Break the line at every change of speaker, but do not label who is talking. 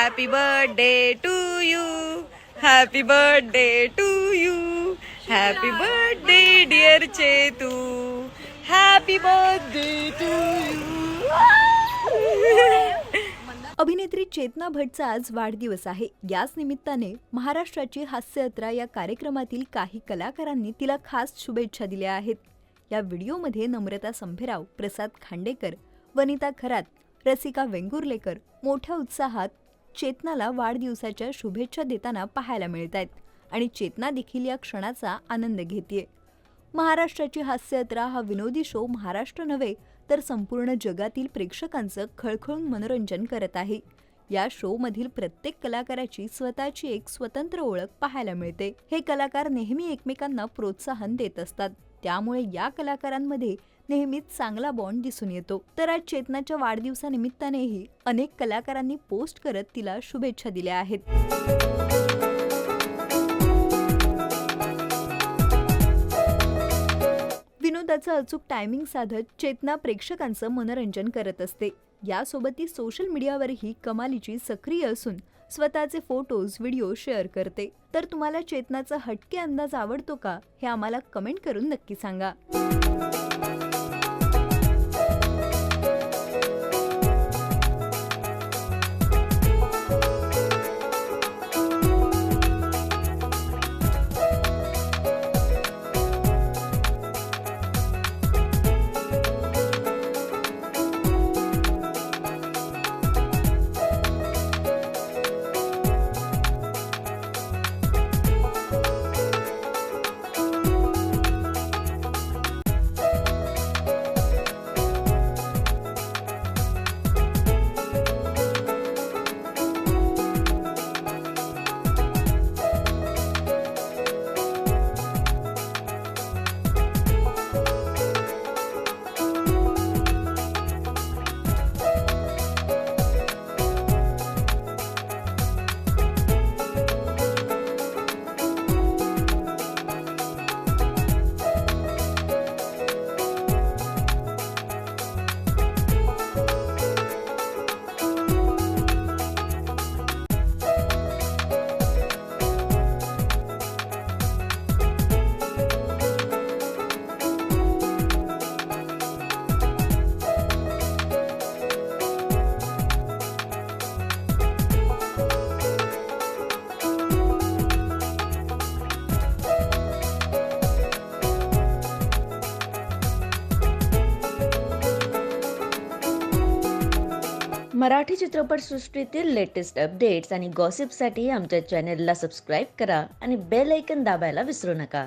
Happy birthday to you, happy birthday to you, happy birthday dear Chetu, happy birthday to you.
अभिनेत्री चेतना भट्टचा आज वाढदिवस आहे. याच निमित्ताने महाराष्ट्राची हास्य जत्रा या कार्यक्रमातील काही कलाकारांनी तिला खास शुभेच्छा दिल्या आहेत. या व्हिडिओमध्ये नम्रता संभेराव, प्रसाद खांडेकर, वनिता खरात, रसिका वेंगुर्लेकर मोठ्या उत्साहात चेतनाला वाढदिवसाच्या शुभेच्छा देताना पाहायला मिळत आहेत आणि चेतना देखील या क्षणाचा आनंद घेतेय. महाराष्ट्राची हास्य जत्रा हा विनोदी शो महाराष्ट्र नव्हे तर संपूर्ण जगातील प्रेक्षकांचं खळखळून मनोरंजन करत आहे. या शो मधील प्रत्येक कलाकाराची स्वतःची एक स्वतंत्र ओळख पाहायला मिळते. हे कलाकार नेहमी एकमेकांना प्रोत्साहन देत असतात, त्यामुळे या कलाकारांमध्ये नेहमीच चांगला बॉन्ड दिसून येतो. तर आज चेतनाच्या वाढदिवसानिमित्तानेही अनेक कलाकारांनी पोस्ट करत तिला शुभेच्छा दिल्या आहेत. विनोदाचं अचूक टायमिंग साधत चेतना प्रेक्षकांचं मनोरंजन करत असते. यासोबत ती सोशल मीडियावरही कमालीची सक्रिय असून स्वतःचे फोटोज, व्हिडिओ शेअर करते. तर तुम्हाला चेतनाचा हटके अंदाज आवडतो का, हे आम्हाला कमेंट करून नक्की सांगा.
मराठी चित्रपटसृष्टीतील लेटेस्ट अपडेट्स आणि गॉसिपसाठी आमच्या चॅनेलला सबस्क्राईब करा आणि बेल ऐकन दाबायला विसरू नका.